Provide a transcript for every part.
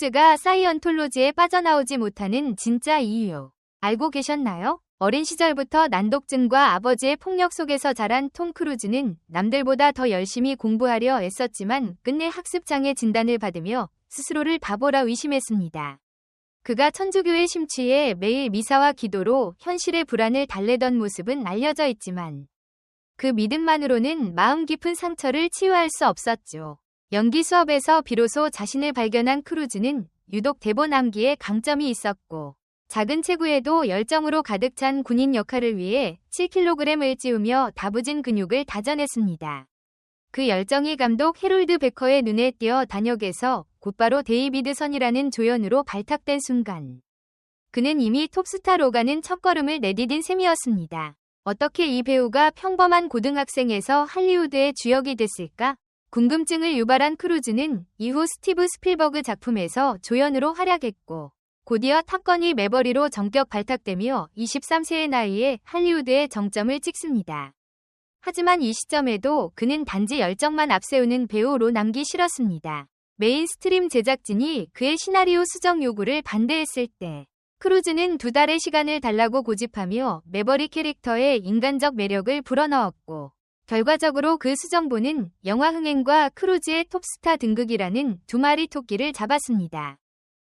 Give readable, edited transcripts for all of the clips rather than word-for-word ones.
크루즈가 사이언톨로지에 빠져나오지 못하는 진짜 이유 알고 계셨나요? 어린 시절부터 난독증과 아버지의 폭력 속에서 자란 톰 크루즈는 남들보다 더 열심히 공부하려 애썼지만 끝내 학습장애 진단을 받으며 스스로를 바보라 의심했습니다. 그가 천주교에 심취해 매일 미사와 기도로 현실의 불안을 달래던 모습은 알려져 있지만 그 믿음만으로는 마음 깊은 상처를 치유할 수 없었죠. 연기 수업에서 비로소 자신을 발견한 크루즈는 유독 대본 암기에 강점이 있었고 작은 체구에도 열정으로 가득 찬 군인 역할을 위해 7kg을 찌우며 다부진 근육을 다져냈습니다. 그 열정이 감독 해롤드 베커의 눈에 띄어 단역에서 곧바로 데이비드 선이라는 조연으로 발탁된 순간 그는 이미 톱스타로 가는 첫걸음을 내디딘 셈이었습니다. 어떻게 이 배우가 평범한 고등학생에서 할리우드의 주역이 됐을까? 궁금증을 유발한 크루즈는 이후 스티브 스필버그 작품에서 조연으로 활약했고 곧이어 탑건이 매버리로 전격 발탁되며 23세의 나이에 할리우드의 정점을 찍습니다. 하지만 이 시점에도 그는 단지 열정만 앞세우는 배우로 남기 싫었습니다. 메인스트림 제작진이 그의 시나리오 수정 요구를 반대했을 때 크루즈는 2달의 시간을 달라고 고집하며 매버리 캐릭터의 인간적 매력을 불어넣었고 결과적으로 그 수정본은 영화 흥행과 크루즈의 톱스타 등극이라는 두 마리 토끼를 잡았습니다.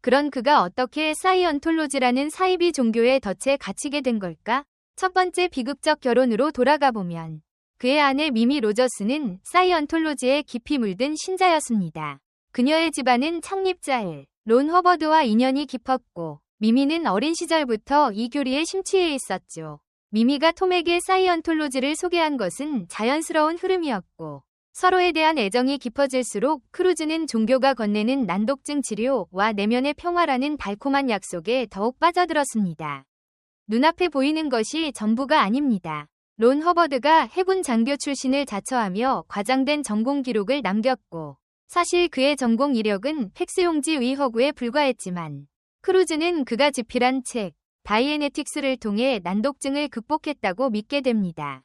그런 그가 어떻게 사이언톨로지라는 사이비 종교의 덫에 갇히게 된 걸까? 첫 번째 비극적 결혼으로 돌아가보면 그의 아내 미미 로저스는 사이언톨로지에 깊이 물든 신자였습니다. 그녀의 집안은 창립자일 론 허버드와 인연이 깊었고 미미는 어린 시절부터 이 교리에 심취해 있었죠. 미미가 톰에게 사이언톨로지를 소개한 것은 자연스러운 흐름이었고 서로에 대한 애정이 깊어질수록 크루즈는 종교가 건네는 난독증 치료와 내면의 평화라는 달콤한 약속에 더욱 빠져들었습니다. 눈앞에 보이는 것이 전부가 아닙니다. 론 허버드가 해군 장교 출신을 자처하며 과장된 전공 기록을 남겼고 사실 그의 전공 이력은 팩스용지 의허구에 불과했지만 크루즈는 그가 집필한 책 다이에네틱스를 통해 난독증을 극복했다고 믿게 됩니다.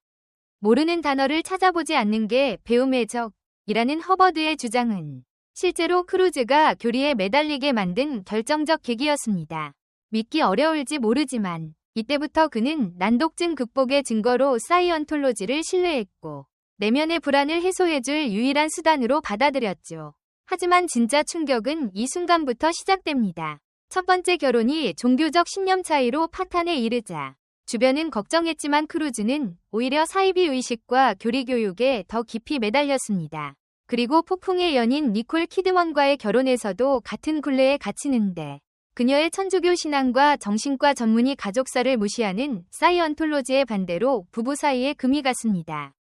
모르는 단어를 찾아보지 않는 게 배움의 적이라는 허버드의 주장은 실제로 크루즈가 교리에 매달리게 만든 결정적 계기였습니다. 믿기 어려울지 모르지만 이때부터 그는 난독증 극복의 증거로 사이언톨로지를 신뢰했고 내면의 불안을 해소해줄 유일한 수단으로 받아들였죠. 하지만 진짜 충격은 이 순간부터 시작됩니다. 첫 번째 결혼이 종교적 신념 차이로 파탄에 이르자 주변은 걱정했지만 크루즈는 오히려 사이비 의식과 교리 교육에 더 깊이 매달렸습니다. 그리고 폭풍의 연인 니콜 키드먼과의 결혼에서도 같은 굴레에 갇히는데 그녀의 천주교 신앙과 정신과 전문의 가족사를 무시하는 사이언톨로지의 반대로 부부 사이에 금이 갔습니다.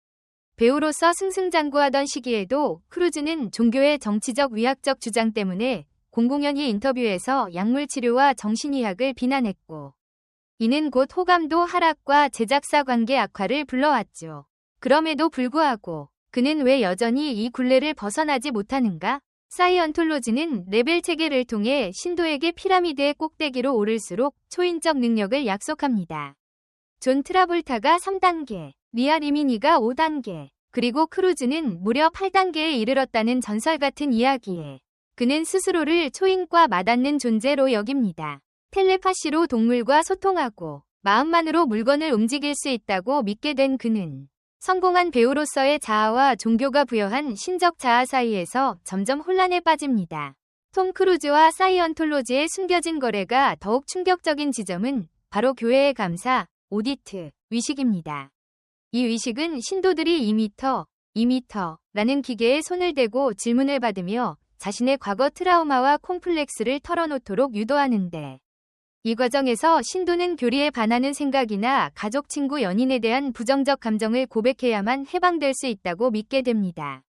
배우로서 승승장구하던 시기에도 크루즈는 종교의 정치적 위학적 주장 때문에 공공연히 인터뷰에서 약물치료와 정신의학을 비난했고 이는 곧 호감도 하락과 제작사 관계 악화를 불러왔죠. 그럼에도 불구하고 그는 왜 여전히 이 굴레를 벗어나지 못하는가? 사이언톨로지는 레벨 체계를 통해 신도에게 피라미드의 꼭대기로 오를수록 초인적 능력을 약속합니다. 존 트라볼타가 3단계, 리아 리미니가 5단계, 그리고 크루즈는 무려 8단계에 이르렀다는 전설 같은 이야기에 그는 스스로를 초인과 맞닿는 존재로 여깁니다. 텔레파시로 동물과 소통하고 마음만으로 물건을 움직일 수 있다고 믿게 된 그는 성공한 배우로서의 자아와 종교가 부여한 신적 자아 사이에서 점점 혼란에 빠집니다. 톰 크루즈와 사이언톨로지의 숨겨진 거래가 더욱 충격적인 지점은 바로 교회의 감사, 오디트, 의식입니다. 이 의식은 신도들이 2m라는 기계에 손을 대고 질문을 받으며 자신의 과거 트라우마와 콤플렉스를 털어놓도록 유도하는데 이 과정에서 신도는 교리에 반하는 생각이나 가족, 친구, 연인에 대한 부정적 감정을 고백해야만 해방될 수 있다고 믿게 됩니다.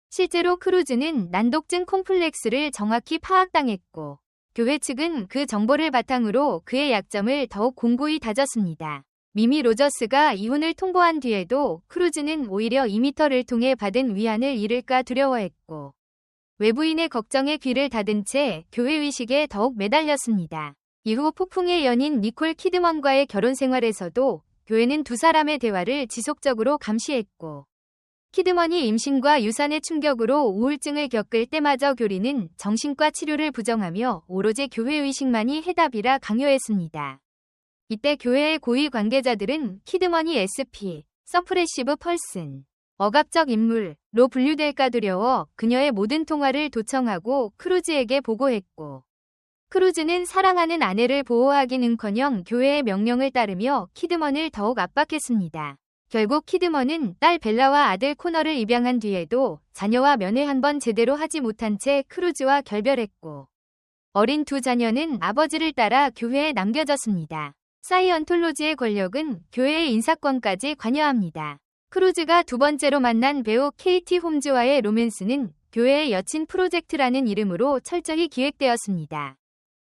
실제로 크루즈는 난독증 콤플렉스를 정확히 파악당했고 교회 측은 그 정보를 바탕으로 그의 약점을 더욱 공고히 다졌습니다. 미미 로저스가 이혼을 통보한 뒤에도 크루즈는 오히려 2m를 통해 받은 위안을 잃을까 두려워했고 외부인의 걱정에 귀를 닫은 채 교회 의식에 더욱 매달렸습니다. 이후 폭풍의 연인 니콜 키드먼과의 결혼 생활에서도 교회는 두 사람의 대화를 지속적으로 감시했고 키드머니 임신과 유산의 충격으로 우울증을 겪을 때마저 교리는 정신과 치료를 부정하며 오로지 교회의식만이 해답이라 강요했습니다. 이때 교회의 고위 관계자들은 키드머니 SP, 서프레시브 펄슨, 억압적 인물로 분류될까 두려워 그녀의 모든 통화를 도청하고 크루즈에게 보고했고, 크루즈는 사랑하는 아내를 보호하기는커녕 교회의 명령을 따르며 키드먼을 더욱 압박했습니다. 결국 키드먼은 딸 벨라와 아들 코너를 입양한 뒤에도 자녀와 면회 한 번 제대로 하지 못한 채 크루즈와 결별했고, 어린 두 자녀는 아버지를 따라 교회에 남겨졌습니다. 사이언톨로지의 권력은 교회의 인사권까지 관여합니다. 크루즈가 두 번째로 만난 배우 케이티 홈즈와의 로맨스는 교회의 여친 프로젝트라는 이름으로 철저히 기획되었습니다.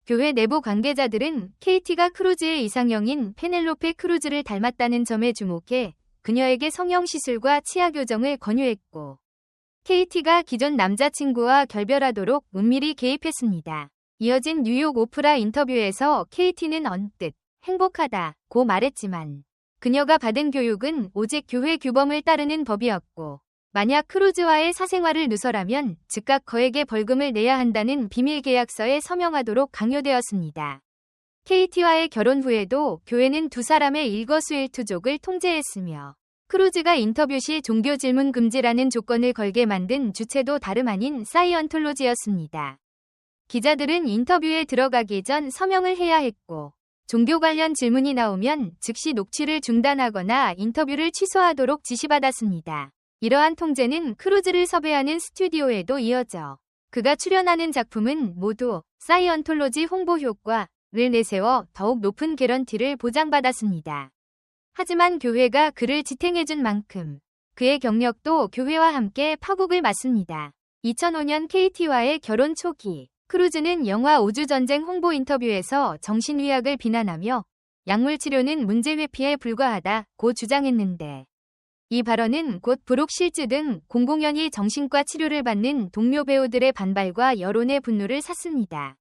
교회 내부 관계자들은 케이티가 크루즈의 이상형인 페넬로페 크루즈를 닮았다는 점에 주목해 그녀에게 성형시술과 치아교정을 권유했고, 케이티가 기존 남자친구와 결별하도록 은밀히 개입했습니다. 이어진 뉴욕 오프라 인터뷰에서 케이티는 언뜻 행복하다고 말했지만, 그녀가 받은 교육은 오직 교회 규범을 따르는 법이었고, 만약 크루즈와의 사생활을 누설하면 즉각 그에게 벌금을 내야 한다는 비밀 계약서에 서명하도록 강요되었습니다. 케이티와의 결혼 후에도 교회는 두 사람의 일거수일투족을 통제했으며, 크루즈가 인터뷰 시 종교 질문 금지라는 조건을 걸게 만든 주체도 다름 아닌 사이언톨로지였습니다. 기자들은 인터뷰에 들어가기 전 서명을 해야 했고, 종교 관련 질문이 나오면 즉시 녹취를 중단하거나 인터뷰를 취소하도록 지시받았습니다. 이러한 통제는 크루즈를 섭외하는 스튜디오에도 이어져 그가 출연하는 작품은 모두 사이언톨로지 홍보 효과를 내세워 더욱 높은 개런티를 보장받았습니다. 하지만 교회가 그를 지탱해준 만큼 그의 경력도 교회와 함께 파국을 맞습니다. 2005년 KT와의 결혼 초기, 크루즈는 영화 우주전쟁 홍보 인터뷰에서 정신의학을 비난하며 약물 치료는 문제 회피에 불과하다고 주장했는데, 이 발언은 곧 브룩 실즈 등 공공연히 정신과 치료를 받는 동료 배우들의 반발과 여론의 분노를 샀습니다.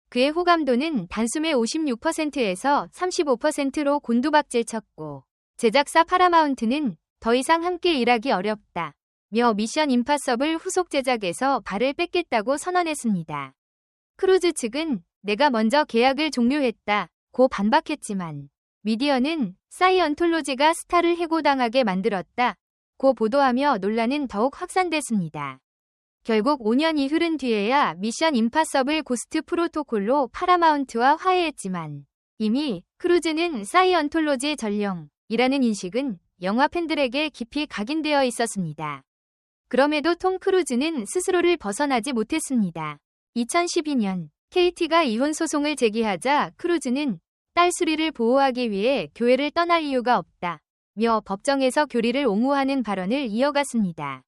그의 호감도는 단숨에 56%에서 35%로 곤두박질쳤고, 제작사 파라마운트는 더 이상 함께 일하기 어렵다며 미션 임파서블 후속 제작에서 발을 뺏겠다고 선언했습니다. 크루즈 측은 내가 먼저 계약을 종료했다고 반박했지만, 미디어는 사이언톨로지가 스타를 해고당하게 만들었다고 보도하며 논란은 더욱 확산됐습니다. 결국 5년이 흐른 뒤에야 미션 임파서블 고스트 프로토콜로 파라마운트와 화해했지만, 이미 크루즈는 사이언톨로지 전령이라는 인식은 영화 팬들에게 깊이 각인되어 있었습니다. 그럼에도 톰 크루즈는 스스로를 벗어나지 못했습니다. 2012년 KT가 이혼 소송을 제기하자 크루즈는 딸 수리를 보호하기 위해 교회를 떠날 이유가 없다며 법정에서 교리를 옹호하는 발언을 이어갔습니다.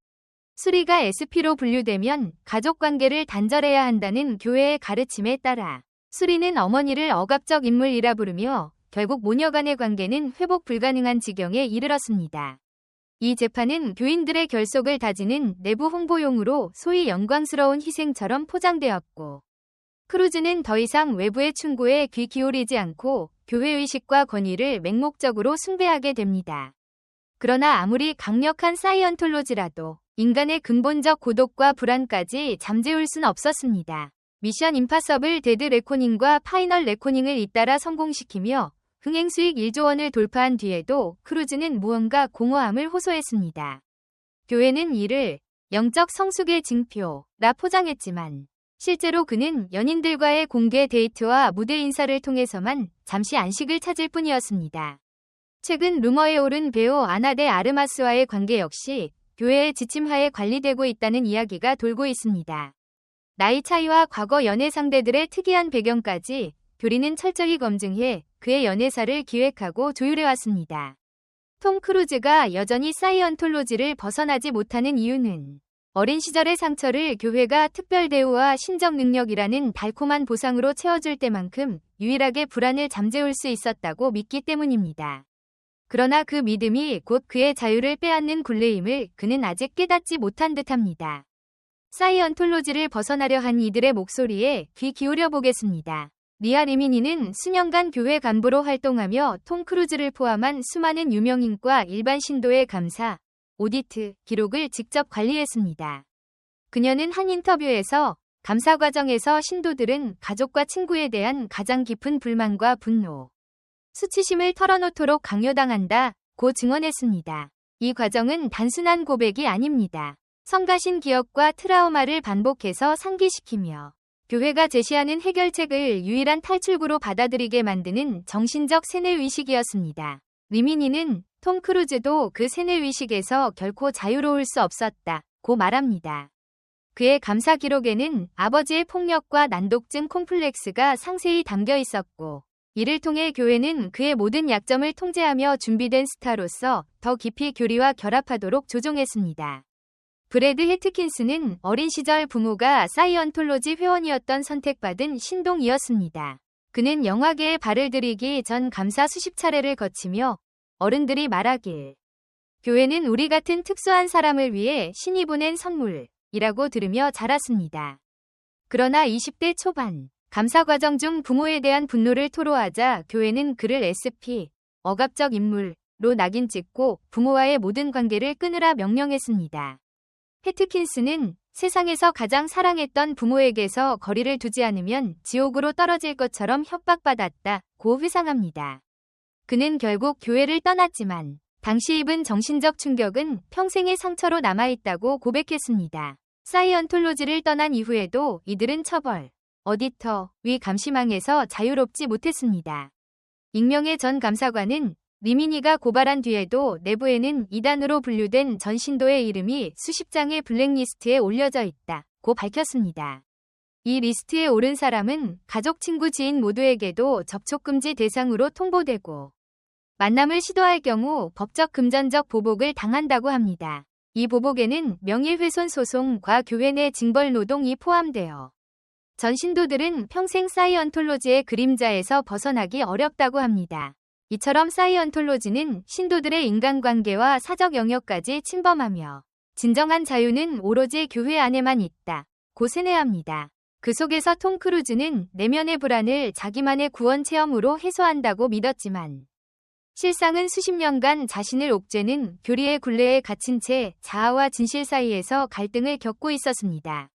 수리가 SP로 분류되면 가족관계를 단절해야 한다는 교회의 가르침에 따라 수리는 어머니를 억압적 인물이라 부르며 결국 모녀 간의 관계는 회복 불가능한 지경에 이르렀습니다. 이 재판은 교인들의 결속을 다지는 내부 홍보용으로 소위 영광스러운 희생처럼 포장되었고, 크루즈는 더 이상 외부의 충고에 귀 기울이지 않고 교회의식과 권위를 맹목적으로 숭배하게 됩니다. 그러나 아무리 강력한 사이언톨로지라도 인간의 근본적 고독과 불안까지 잠재울 순 없었습니다. 미션 임파서블 데드 레코닝과 파이널 레코닝을 잇따라 성공시키며 흥행수익 1조 원을 돌파한 뒤에도 크루즈는 무언가 공허함을 호소했습니다. 교회는 이를 영적 성숙의 징표라 포장했지만, 실제로 그는 연인들과의 공개 데이트와 무대 인사를 통해서만 잠시 안식을 찾을 뿐이었습니다. 최근 루머에 오른 배우 아나 데 아르마스와의 관계 역시 교회의 지침하에 관리되고 있다는 이야기가 돌고 있습니다. 나이 차이와 과거 연애 상대들의 특이한 배경까지 교리는 철저히 검증해 그의 연애사를 기획하고 조율해왔습니다. 톰 크루즈가 여전히 사이언톨로지를 벗어나지 못하는 이유는 어린 시절의 상처를 교회가 특별 대우와 신적 능력이라는 달콤한 보상으로 채워줄 때만큼 유일하게 불안을 잠재울 수 있었다고 믿기 때문입니다. 그러나 그 믿음이 곧 그의 자유를 빼앗는 굴레임을 그는 아직 깨닫지 못한 듯합니다. 사이언톨로지를 벗어나려 한 이들의 목소리에 귀 기울여 보겠습니다. 리아 리미니는 수년간 교회 간부로 활동하며 톰 크루즈를 포함한 수많은 유명인과 일반 신도에 감사, 오디트 기록을 직접 관리했습니다. 그녀는 한 인터뷰에서 감사 과정에서 신도들은 가족과 친구에 대한 가장 깊은 불만과 분노, 수치심을 털어놓도록 강요당한다고 증언했습니다. 이 과정은 단순한 고백이 아닙니다. 성가신 기억과 트라우마를 반복해서 상기시키며 교회가 제시하는 해결책을 유일한 탈출구로 받아들이게 만드는 정신적 세뇌의식이었습니다. 리미니는 톰 크루즈도 그 세뇌의식에서 결코 자유로울 수 없었다고 말합니다. 그의 감사 기록에는 아버지의 폭력과 난독증 콤플렉스가 상세히 담겨 있었고, 이를 통해 교회는 그의 모든 약점을 통제하며 준비된 스타로서 더 깊이 교리와 결합하도록 조종했습니다. 브래드 해트킨스는 어린 시절 부모가 사이언톨로지 회원이었던 선택받은 신동이었습니다. 그는 영화계에 발을 들이기 전 감사 수십 차례를 거치며 어른들이 말하길 교회는 우리 같은 특수한 사람을 위해 신이 보낸 선물이라고 들으며 자랐습니다. 그러나 20대 초반 감사 과정 중 부모에 대한 분노를 토로하자 교회는 그를 SP, 억압적 인물로 낙인 찍고 부모와의 모든 관계를 끊으라 명령했습니다. 해트킨스는 세상에서 가장 사랑했던 부모에게서 거리를 두지 않으면 지옥으로 떨어질 것처럼 협박받았다고 회상합니다. 그는 결국 교회를 떠났지만 당시 입은 정신적 충격은 평생의 상처로 남아있다고 고백했습니다. 사이언톨로지를 떠난 이후에도 이들은 처벌, 어디터, 위 감시망에서 자유롭지 못했습니다. 익명의 전 감사관은 리미니가 고발한 뒤에도 내부에는 이단으로 분류된 전 신도의 이름이 수십 장의 블랙리스트에 올려져 있다고 밝혔습니다. 이 리스트에 오른 사람은 가족, 친구, 지인 모두에게도 접촉금지 대상으로 통보되고 만남을 시도할 경우 법적 금전적 보복을 당한다고 합니다. 이 보복에는 명예훼손 소송과 교회 내 징벌 노동이 포함되어 전 신도들은 평생 사이언톨로지의 그림자에서 벗어나기 어렵다고 합니다. 이처럼 사이언톨로지는 신도들의 인간관계와 사적 영역까지 침범하며 진정한 자유는 오로지 교회 안에만 있다고 세뇌합니다. 그 속에서 톰 크루즈는 내면의 불안을 자기만의 구원 체험으로 해소한다고 믿었지만 실상은 수십 년간 자신을 옥죄는 교리의 굴레에 갇힌 채 자아와 진실 사이에서 갈등을 겪고 있었습니다.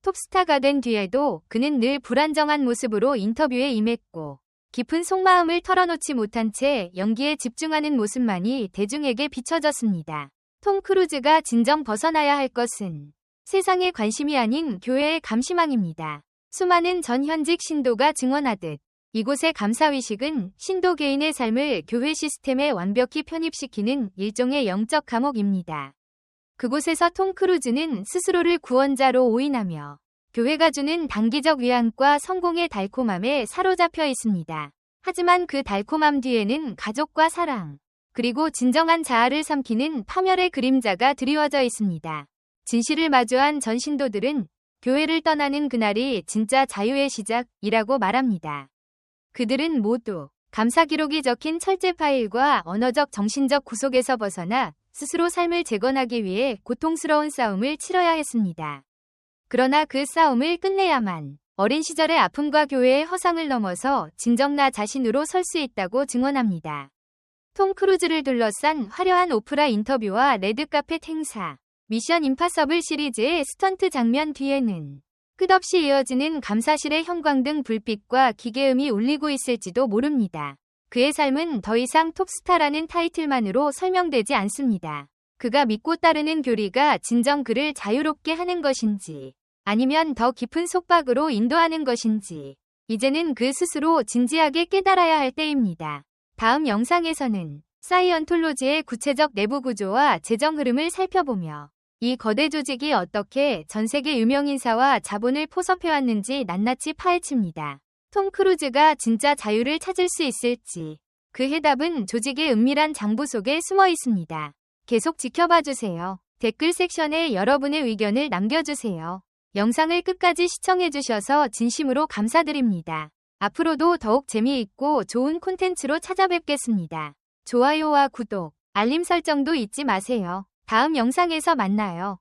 톱스타가 된 뒤에도 그는 늘 불안정한 모습으로 인터뷰에 임했고 깊은 속마음을 털어놓지 못한 채 연기에 집중하는 모습만이 대중에게 비춰졌습니다. 톰 크루즈가 진정 벗어나야 할 것은 세상의 관심이 아닌 교회의 감시망입니다. 수많은 전 현직 신도가 증언하듯 이곳의 감사의식은 신도 개인의 삶을 교회 시스템에 완벽히 편입시키는 일종의 영적 감옥입니다. 그곳에서 톰 크루즈는 스스로를 구원자로 오인하며 교회가 주는 단기적 위안과 성공의 달콤함에 사로잡혀 있습니다. 하지만 그 달콤함 뒤에는 가족과 사랑, 그리고 진정한 자아를 삼키는 파멸의 그림자가 드리워져 있습니다. 진실을 마주한 전 신도들은 교회를 떠나는 그날이 진짜 자유의 시작이라고 말합니다. 그들은 모두 감사 기록이 적힌 철제 파일과 언어적 정신적 구속에서 벗어나 스스로 삶을 재건하기 위해 고통스러운 싸움을 치러야 했습니다. 그러나 그 싸움을 끝내야만 어린 시절의 아픔과 교회의 허상을 넘어서 진정 나 자신으로 설 수 있다고 증언합니다. 톰 크루즈를 둘러싼 화려한 오프라 인터뷰와 레드카펫 행사, 미션 임파서블 시리즈의 스턴트 장면 뒤에는 끝없이 이어지는 감사실의 형광등 불빛과 기계음이 울리고 있을지도 모릅니다. 그의 삶은 더 이상 톱스타라는 타이틀만으로 설명되지 않습니다. 그가 믿고 따르는 교리가 진정 그를 자유롭게 하는 것인지 아니면 더 깊은 속박으로 인도하는 것인지 이제는 그 스스로 진지하게 깨달아야 할 때입니다. 다음 영상에서는 사이언톨로지의 구체적 내부 구조와 재정 흐름을 살펴보며 이 거대 조직이 어떻게 전 세계 유명인사와 자본을 포섭해왔는지 낱낱이 파헤칩니다. 톰 크루즈가 진짜 자유를 찾을 수 있을지 그 해답은 조직의 은밀한 장부 속에 숨어 있습니다. 계속 지켜봐주세요. 댓글 섹션에 여러분의 의견을 남겨주세요. 영상을 끝까지 시청해주셔서 진심으로 감사드립니다. 앞으로도 더욱 재미있고 좋은 콘텐츠로 찾아뵙겠습니다. 좋아요와 구독, 알림 설정도 잊지 마세요. 다음 영상에서 만나요.